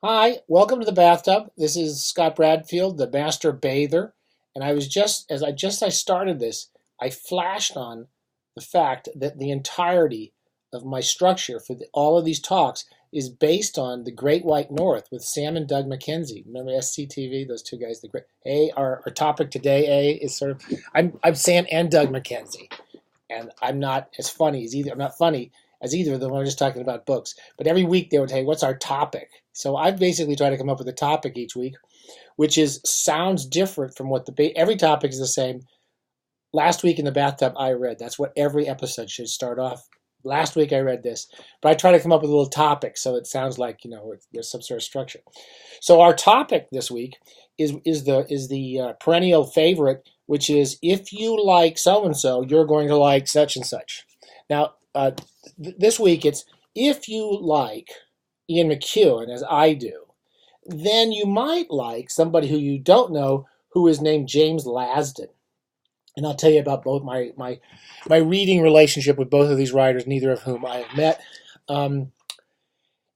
Hi, welcome to the bathtub. This is Scott Bradfield, the master bather, and I was just as I started this, I flashed on the fact that the entirety of my structure for all of these talks is based on the Great White North with Sam and Doug McKenzie. Remember SCTV? Those two guys. The great our topic today is sort of I'm Sam and Doug McKenzie, and I'm not as funny as either. I'm not funny as either of them. I'm just talking about books. But every week they would say, "What's our topic?" So I basically try to come up with a topic each week, which is sounds different from what every topic is the same. Last week in the bathtub, I read. That's what every episode should start off. Last week I read this, but I try to come up with a little topic so it sounds like there's some sort of structure. So our topic this week is the perennial favorite, which is if you like so and so, you're going to like such and such. Now this week it's if you like Ian McEwan, as I do, then you might like somebody who you don't know who is named James Lasdun. And I'll tell you about both my reading relationship with both of these writers, neither of whom I have met. So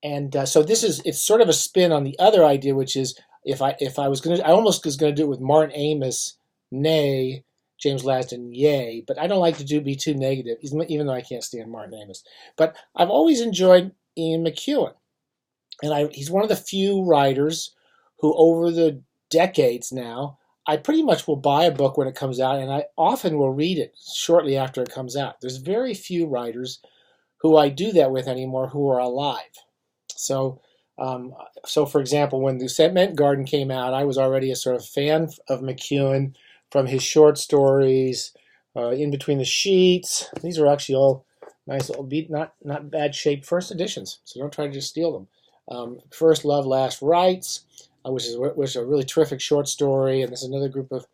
it's sort of a spin on the other idea, which is if I was going to, I almost was going to do it with Martin Amis, nay, James Lasdun, yay, but I don't like to be too negative, even though I can't stand Martin Amis. But I've always enjoyed Ian McEwan. And he's one of the few writers who, over the decades now, I pretty much will buy a book when it comes out, and I often will read it shortly after it comes out. There's very few writers who I do that with anymore who are alive. So, for example, when the Cement Garden came out, I was already a sort of fan of McEwan from his short stories, In Between the Sheets. These are actually all nice little not bad shape first editions, so don't try to just steal them. First Love, Last Rights, which is a really terrific short story, and this is another group of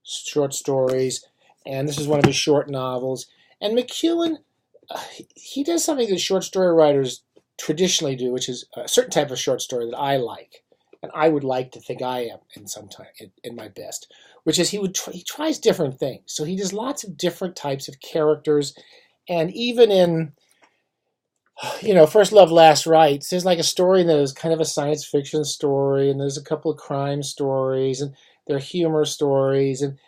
short stories, and this is one of his short novels. And McEwan, he does something that short story writers traditionally do, which is a certain type of short story that I like, and I would like to think I am in my best, which is he tries different things. So he does lots of different types of characters, and even in First Love, Last Rights, there's like a story that is kind of a science fiction story, and there's a couple of crime stories, and there are humor stories, and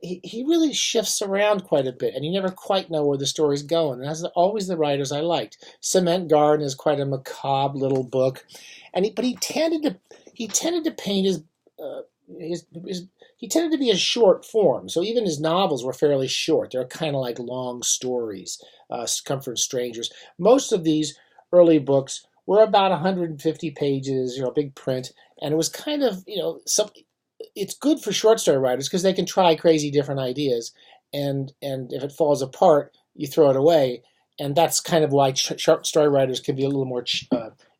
he really shifts around quite a bit, and you never quite know where the story's going. And that's always the writers I liked. Cement Garden is quite a macabre little book, but he tended to paint he tended to be a short form, so even his novels were fairly short. They're kind of like long stories. Comfort Strangers. Most of these early books were about 150 pages, big print, and it was kind of, it's good for short story writers because they can try crazy different ideas, and if it falls apart, you throw it away, and that's kind of why short story writers can be a little more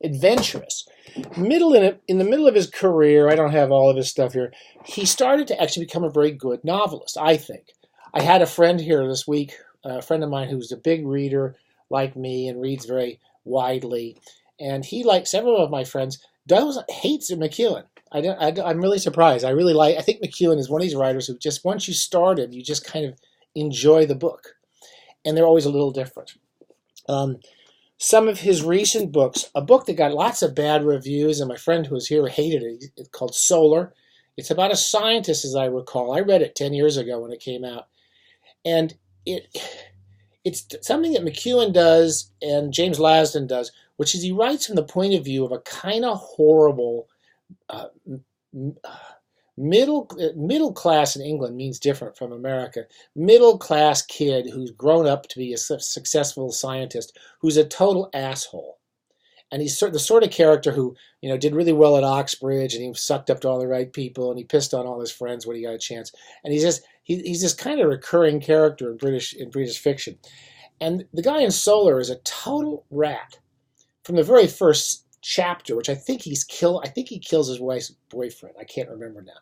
adventurous. In the middle of his career, I don't have all of his stuff here, he started to actually become a very good novelist, I think. I had a friend here this week, a friend of mine who's a big reader like me and reads very widely, and he, like several of my friends, hates McEwan. I'm really surprised. I think McEwan is one of these writers who just, once you start him, you just kind of enjoy the book, and they're always a little different. Some of his recent books, a book that got lots of bad reviews, and my friend who was here hated it, it's called Solar. It's about a scientist, as I recall. I read it 10 years ago when it came out, and it's something that McEwan does and James Lasdun does, which is he writes from the point of view of a kind of horrible middle class in England means different from America. Middle class kid who's grown up to be a successful scientist who's a total asshole. And he's the sort of character who, did really well at Oxbridge, and he sucked up to all the right people, and he pissed on all his friends when he got a chance. And he's this kind of recurring character in British fiction. And the guy in Solar is a total rat from the very first chapter, which I think he kills his wife's boyfriend. I can't remember now.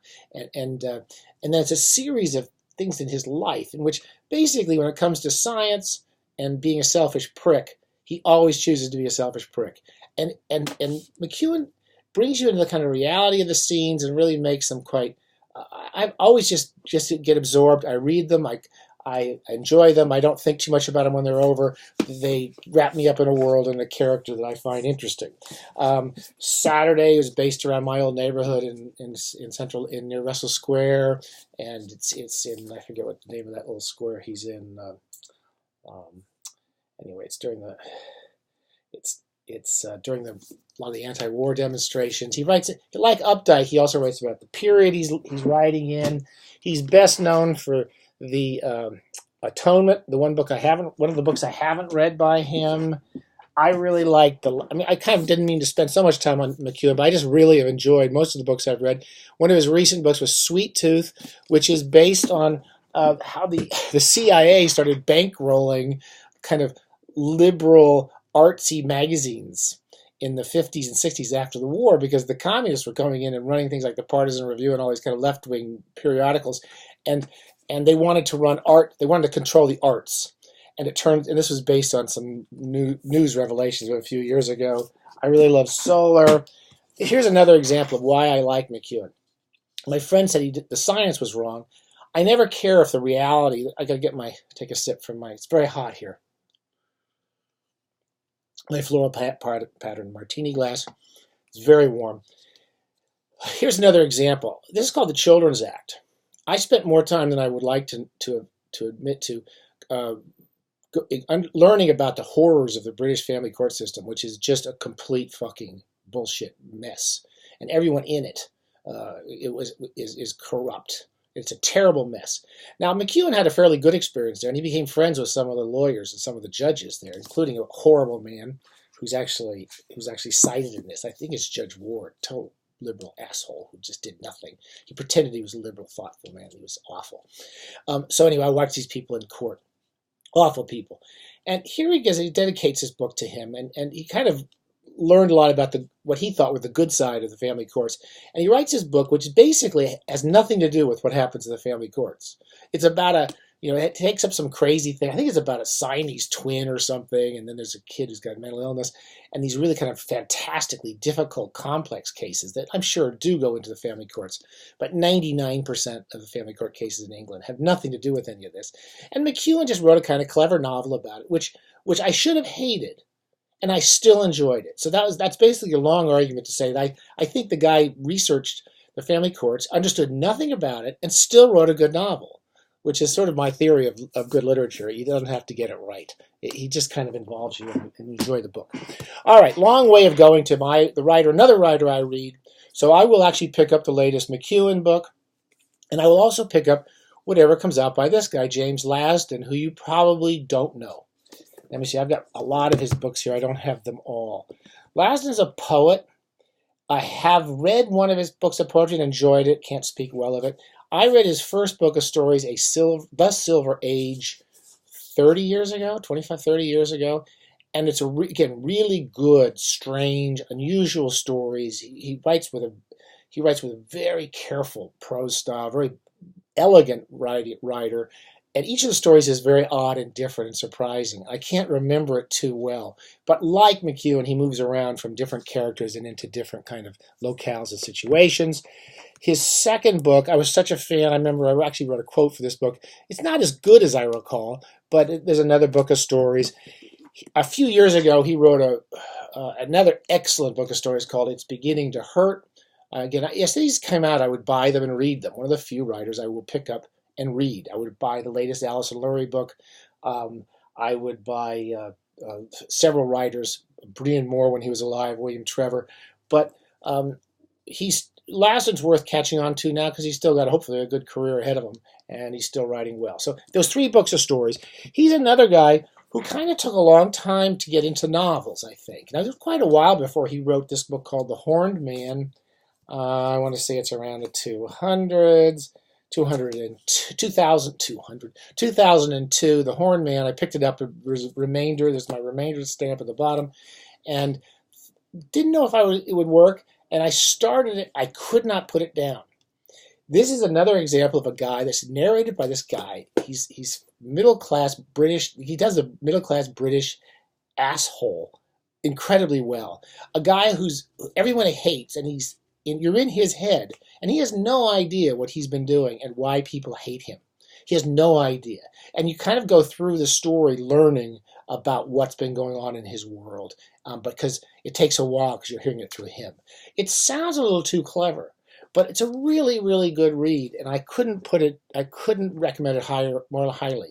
And then it's a series of things in his life in which basically when it comes to science and being a selfish prick, he always chooses to be a selfish prick. And McEwan brings you into the kind of reality of the scenes and really makes them quite. I've always just get absorbed. I read them. I enjoy them. I don't think too much about them when they're over. They wrap me up in a world and a character that I find interesting. Saturday is based around my old neighborhood in central near Russell Square, and it's in, I forget what the name of that little square he's in. Anyway, it's during the a lot of the anti-war demonstrations. He writes, like Updike, he also writes about the period he's writing in. He's best known for the Atonement, one of the books I haven't read by him. I really like I kind of didn't mean to spend so much time on McEwan, but I just really have enjoyed most of the books I've read. One of his recent books was Sweet Tooth, which is based on how the CIA started bankrolling kind of liberal, artsy magazines in the 50s and 60s after the war, because the communists were coming in and running things like the Partisan Review and all these kind of left-wing periodicals, and they wanted to run art. They wanted to control the arts, and this was based on some news revelations a few years ago. I really love Solar. Here's another example of why I like McEwan. My friend said the science was wrong. I never care if the reality. I gotta take a sip from it's very hot here. My floral pattern martini glass. It's very warm. Here's another example. This is called the Children's Act. I spent more time than I would like to admit to learning about the horrors of the British family court system, which is just a complete fucking bullshit mess, and everyone in it is corrupt. It's a terrible mess. Now, McEwan had a fairly good experience there, and he became friends with some of the lawyers and some of the judges there, including a horrible man who's actually cited in this. I think it's Judge Ward, total liberal asshole who just did nothing. He pretended he was a liberal, thoughtful man. He was awful. So anyway, I watched these people in court. Awful people. And here he dedicates his book to him, and he kind of learned a lot about what he thought were the good side of the family courts. And he writes his book, which basically has nothing to do with what happens in the family courts. It's about it takes up some crazy thing. I think it's about a Siamese twin or something, and then there's a kid who's got mental illness, and these really kind of fantastically difficult, complex cases that I'm sure do go into the family courts. But 99% of the family court cases in England have nothing to do with any of this. And McEwan just wrote a kind of clever novel about it, which I should have hated. And I still enjoyed it. So that's basically a long argument to say that I think the guy researched the family courts, understood nothing about it, and still wrote a good novel, which is sort of my theory of good literature. He doesn't have to get it right. He just kind of involves you and enjoy the book. All right, long way of going to another writer I read. So I will actually pick up the latest McEwan book, and I will also pick up whatever comes out by this guy, James Lasdun, who you probably don't know. Let me see, I've got a lot of his books here. I don't have them all. Lasdun's a poet. I have read one of his books of poetry and enjoyed it. Can't speak well of it. I read his first book of stories, The Silver Age, 30 years ago, 25, 30 years ago. And it's, again, really good, strange, unusual stories. He writes with a very careful prose style, very elegant writer. And each of the stories is very odd and different and surprising. I can't remember it too well. But like McEwan, he moves around from different characters and into different kind of locales and situations. His second book, I was such a fan. I remember I actually wrote a quote for this book. It's not as good as I recall, but there's another book of stories. A few years ago, he wrote another excellent book of stories called It's Beginning to Hurt. Again, as these came out, I would buy them and read them. One of the few writers I will pick up and read. I would buy the latest Alison Lurie book. I would buy several writers, Brian Moore when he was alive, William Trevor. But Lasdun's worth catching on to now because he's still got hopefully a good career ahead of him, and he's still writing well. So those 3 books of stories. He's another guy who kind of took a long time to get into novels, I think. Now, it was quite a while before he wrote this book called The Horned Man. I want to say it's around the 2002, The Horned Man. I picked it up. There's my remainder stamp at the bottom, and didn't know if it would work. And I started it. I could not put it down. This is another example of a guy that's narrated by this guy. He's middle-class British. He does a middle-class British asshole incredibly well. A guy who's everyone hates, and you're in his head, and he has no idea what he's been doing and why people hate him. He has no idea. And you kind of go through the story learning about what's been going on in his world, because it takes a while because you're hearing it through him. It sounds a little too clever, but it's a really, really good read, and I couldn't recommend it more highly.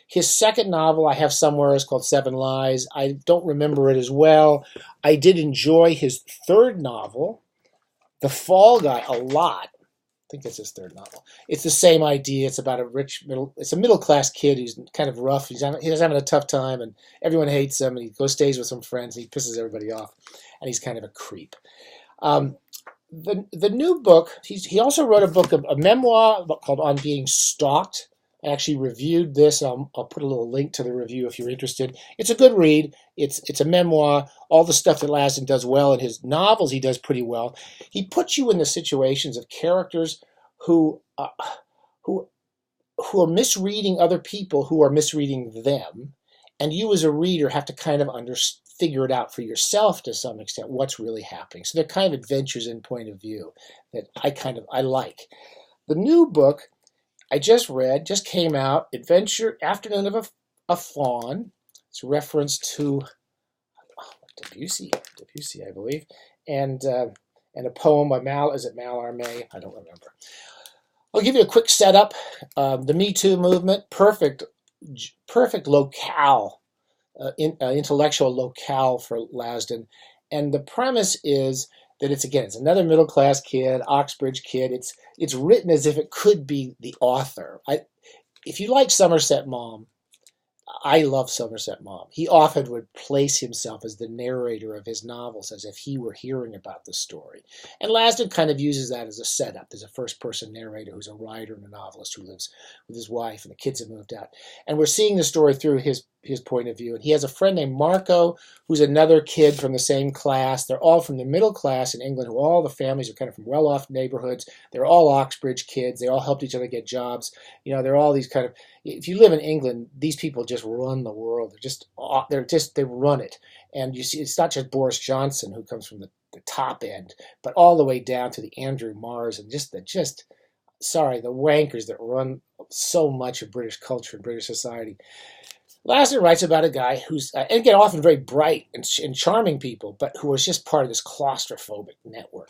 His second novel I have somewhere is called Seven Lies. I don't remember it as well. I did enjoy his third novel, The Fall Guy, a lot. I think it's his third novel. It's the same idea. It's about it's a middle-class kid who's kind of rough. He's having a tough time, and everyone hates him, and he stays with some friends, and he pisses everybody off, and he's kind of a creep. The new book, he also wrote a memoir called On Being Stalked. I actually reviewed this. I'll put a little link to the review if you're interested. It's a good read. It's a memoir. All the stuff that Lasdun does well in his novels, he does pretty well. He puts you in the situations of characters who are misreading other people who are misreading them, and you as a reader have to kind of figure it out for yourself to some extent what's really happening. So they're kind of adventures in point of view that I like. The new book I just came out, Adventure Afternoon of a Flan. It's a reference to Debussy, I believe, and a poem by Mallarmé? I don't remember. I'll give you a quick setup. The Me Too movement, perfect locale, intellectual locale for Lasdun, and the premise is that it's another middle class kid, Oxbridge kid. It's written as if it could be the author. If you like Somerset Maugham, I love Somerset Maugham. He often would place himself as the narrator of his novels as if he were hearing about the story. And Lasdun kind of uses that as a setup. There's a first-person narrator who's a writer and a novelist who lives with his wife, and the kids have moved out. And we're seeing the story through his point of view. And he has a friend named Marco, who's another kid from the same class. They're all from the middle class in England, who all the families are kind of from well-off neighborhoods. They're all Oxbridge kids. They all helped each other get jobs. They're all these kind of, if you live in England, these people just run the world. They run it. And you see, it's not just Boris Johnson who comes from the top end, but all the way down to the Andrew Marrs and the wankers that run so much of British culture and British society. Lasdun writes about a guy who's, often very bright and charming people, but who was just part of this claustrophobic network.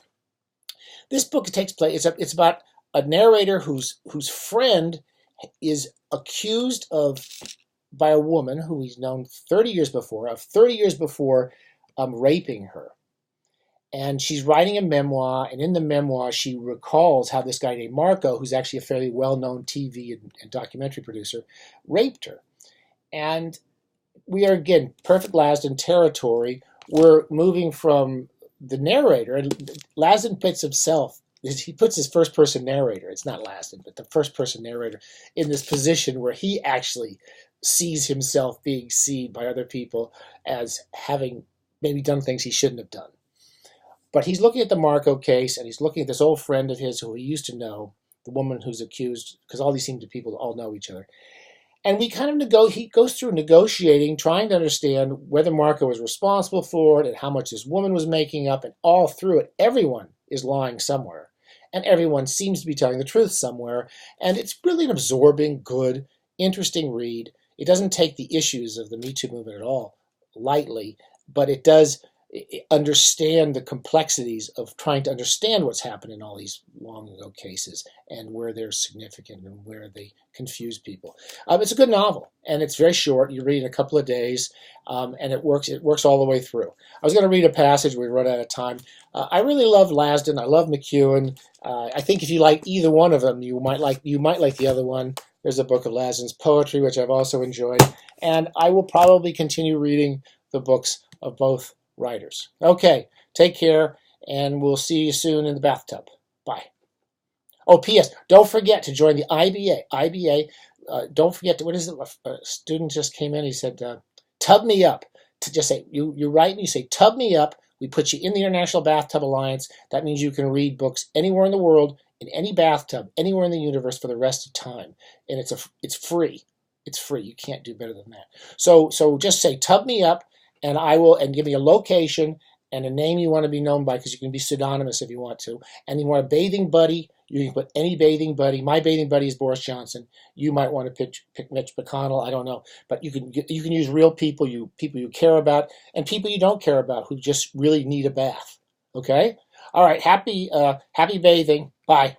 This book takes place, it's about a narrator whose friend is accused by a woman who he's known 30 years before raping her. And she's writing a memoir, and in the memoir she recalls how this guy named Marco, who's actually a fairly well-known TV and documentary producer, raped her. And we are, again, perfect Lasdun territory. We're moving from the narrator, and Lasdun puts his first-person narrator, it's not Lasdun, but the first-person narrator, in this position where he actually sees himself being seen by other people as having maybe done things he shouldn't have done. But he's looking at the Marco case, and he's looking at this old friend of his who he used to know, the woman who's accused, because all these people all know each other. And we kind of he goes through negotiating, trying to understand whether Marco was responsible for it and how much this woman was making up. And all through it, everyone is lying somewhere. And everyone seems to be telling the truth somewhere. And it's really an absorbing, good, interesting read. It doesn't take the issues of the Me Too movement at all lightly, but it does understand the complexities of trying to understand what's happened in all these long ago cases and where they're significant and where they confuse people. It's a good novel, and it's very short. You read it in a couple of days, and it works all the way through. I was going to read a passage. We run out of time. I really love Lasdun. I love McEwan. I think if you like either one of them, you might like the other one. There's a book of Lasdun's poetry, which I've also enjoyed, and I will probably continue reading the books of both writers. Okay, take care, and we'll see you soon in the bathtub. Bye. Oh, P.S. Don't forget to join the IBA. Don't forget to, what is it? A student just came in. He said, "Tub me up." To just say, you write and you say, "Tub me up." We put you in the International Bathtub Alliance. That means you can read books anywhere in the world, in any bathtub, anywhere in the universe for the rest of time, and it's free. It's free. You can't do better than that. So just say, "Tub me up." And give me a location, and a name you want to be known by, because you can be pseudonymous if you want to. And you want a bathing buddy, you can put any bathing buddy. My bathing buddy is Boris Johnson. You might want to pick Mitch McConnell. I don't know, but you can use real people, people you care about, and people you don't care about who just really need a bath. Okay. All right. Happy bathing. Bye.